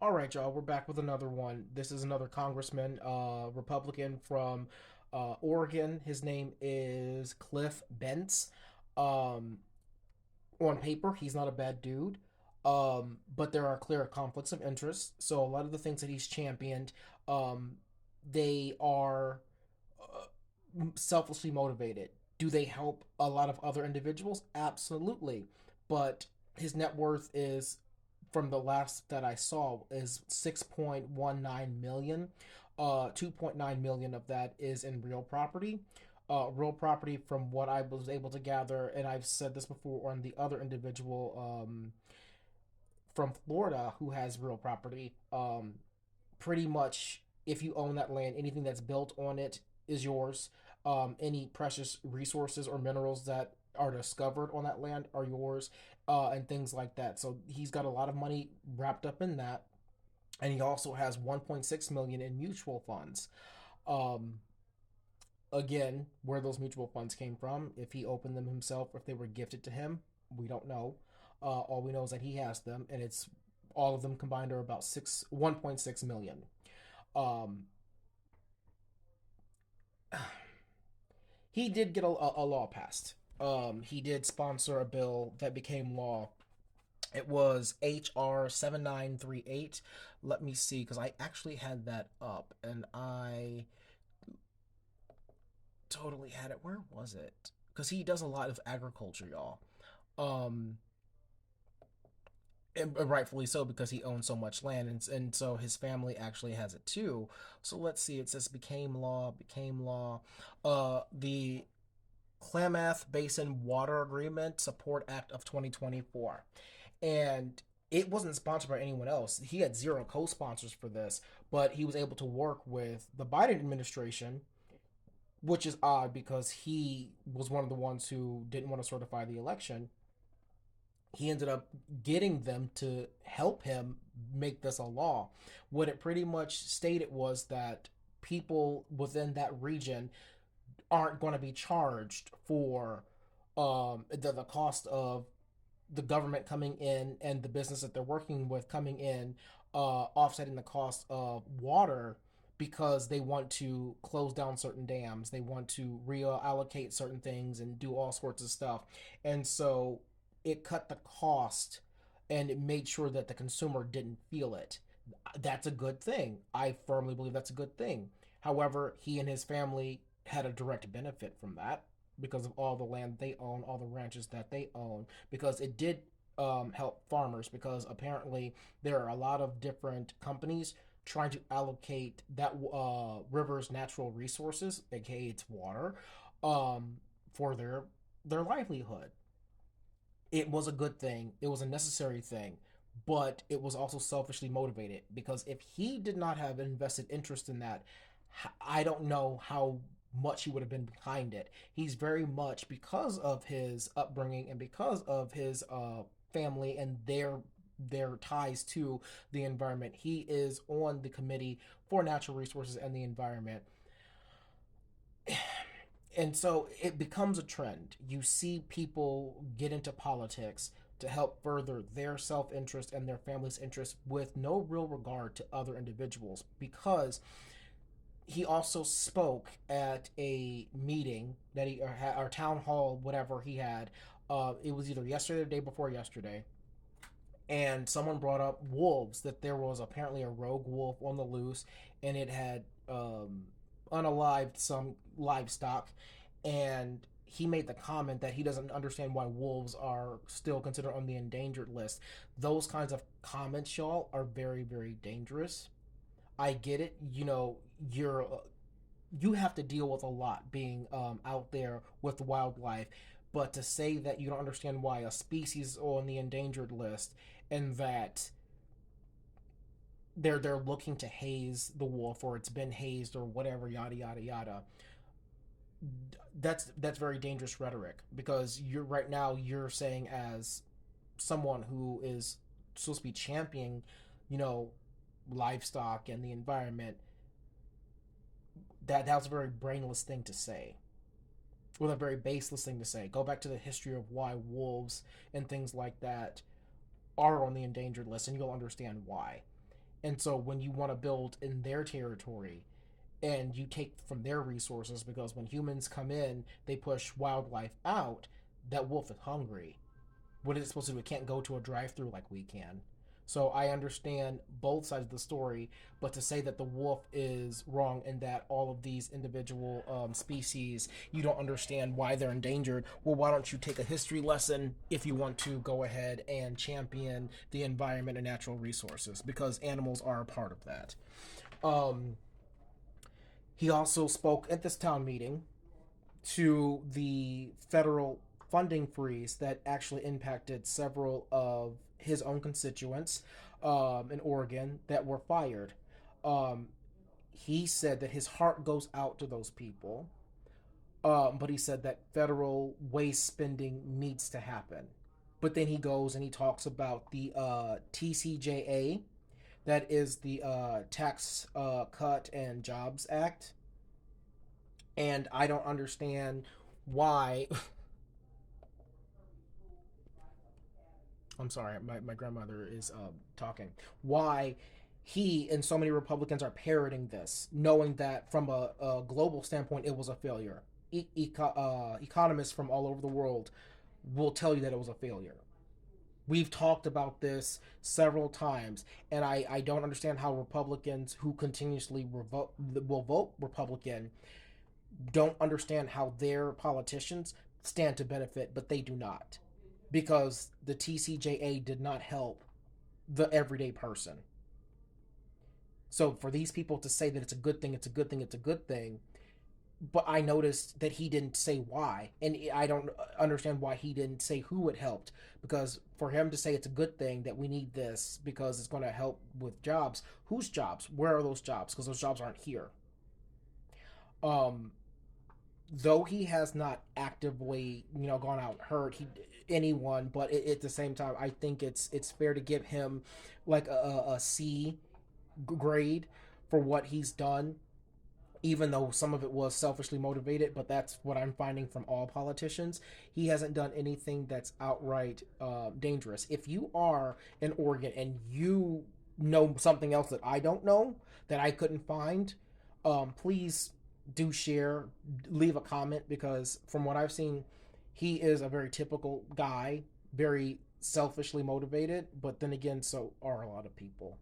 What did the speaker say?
All right, y'all, we're back with another one. This is another congressman, Republican from Oregon. His name is Cliff Bentz. Um, on paper, he's not a bad dude, but there are clear conflicts of interest. So a lot of the things that he's championed, um, they are selfishly motivated. Do they help a lot of other individuals? Absolutely. But his net worth is, from the last that I saw, is 6.19 million. 2.9 million of that is in real property. Real property, from what I was able to gather, and I've said this before on the other individual from Florida who has real property. Pretty much, if you own that land, anything that's built on it is yours. Any precious resources or minerals that are discovered on that land are yours, and things like that. So he's got a lot of money wrapped up in that, and he also has 1.6 million in mutual funds. Um, Again, where those mutual funds came from, if he opened them himself, or if they were gifted to him, we don't know. All we know is that he has them, and it's all of them combined are about 1.6 million. Um, he did get a law passed. He did sponsor a bill that became law. It was HR 7938. Let me see, because I actually had that up and I totally had it. Where was it? Because he does a lot of agriculture, y'all. Um, and rightfully so, because he owns so much land, and so his family actually has it too. So let's see. It says became law. The Klamath Basin Water Agreement Support Act of 2024. And it wasn't sponsored by anyone else. He had zero co sponsors for this, but he was able to work with the Biden administration, which is odd because he was one of the ones who didn't want to certify the election. He ended up getting them to help him make this a law. What it pretty much stated was that people within that region aren't going to be charged for the cost of the government coming in and the business that they're working with coming in, offsetting the cost of water, because they want to close down certain dams, they want to reallocate certain things and do all sorts of stuff. And so it cut the cost, and it made sure that the consumer didn't feel it. That's a good thing. I firmly believe that's a good thing. However, he and his family had a direct benefit from that because of all the land they own, all the ranches that they own, because it did help farmers. Because apparently there are a lot of different companies trying to allocate that river's natural resources, aka its water, um, for their livelihood. It was a good thing. It was a necessary thing, but it was also selfishly motivated, because if he did not have an invested interest in that, I don't know how much he would have been behind it. He's very much, because of his upbringing and because of his family and their ties to the environment. He is on the committee for natural resources and the environment. And so it becomes a trend. You see people get into politics to help further their self interest and their family's interest with no real regard to other individuals. Because he also spoke at a meeting that he or town hall, whatever he had. It was either yesterday or the day before yesterday, and someone brought up wolves, that there was apparently a rogue wolf on the loose, and it had unalived some livestock. And he made the comment that he doesn't understand why wolves are still considered on the endangered list. Those kinds of comments, y'all, are very, very dangerous. I get it. You have to deal with a lot being out there with wildlife, but to say that you don't understand why a species is on the endangered list, and that they're looking to haze the wolf, or it's been hazed, or whatever, yada yada yada, that's very dangerous rhetoric. Because you're right now, you're saying, as someone who is supposed to be championing, you know, livestock and the environment, that was a very brainless thing to say, with a very baseless thing to say. Go back to the history of why wolves and things like that are on the endangered list, and you'll understand why. And so when you want to build in their territory and you take from their resources, because when humans come in, they push wildlife out, that wolf is hungry. What is it supposed to do? It can't go to a drive-through like we can. So I understand both sides of the story, but to say that the wolf is wrong and that all of these individual species, you don't understand why they're endangered, well, why don't you take a history lesson if you want to go ahead and champion the environment and natural resources? Because animals are a part of that. Um, he also spoke at this town meeting to the federal funding freeze that actually impacted several of his own constituents in Oregon that were fired. Um, he said that his heart goes out to those people, but he said that federal waste spending needs to happen. But then he goes and he talks about the TCJA, that is the Tax Cut and Jobs Act, and I don't understand why. I'm sorry, my grandmother is talking. Why he and so many Republicans are parroting this, knowing that from a global standpoint, it was a failure. Economists from all over the world will tell you that it was a failure. We've talked about this several times, and I don't understand how Republicans who continuously will vote Republican don't understand how their politicians stand to benefit, but they do not. Because the TCJA did not help the everyday person. So for these people to say that it's a good thing, it's a good thing, it's a good thing, but I noticed that he didn't say why, and I don't understand why he didn't say who it helped. Because for him to say it's a good thing that we need this because it's going to help with jobs, whose jobs? Where are those jobs? Because those jobs aren't here. Um, though he has not actively, gone out and hurt anyone, but at the same time, I think it's fair to give him like a C grade for what he's done, even though some of it was selfishly motivated. But that's what I'm finding from all politicians. He hasn't done anything that's outright dangerous. If you are in Oregon and you know something else that I don't know, that I couldn't find, please do share, leave a comment, because from what I've seen, he is a very typical guy, very selfishly motivated. But then again, so are a lot of people.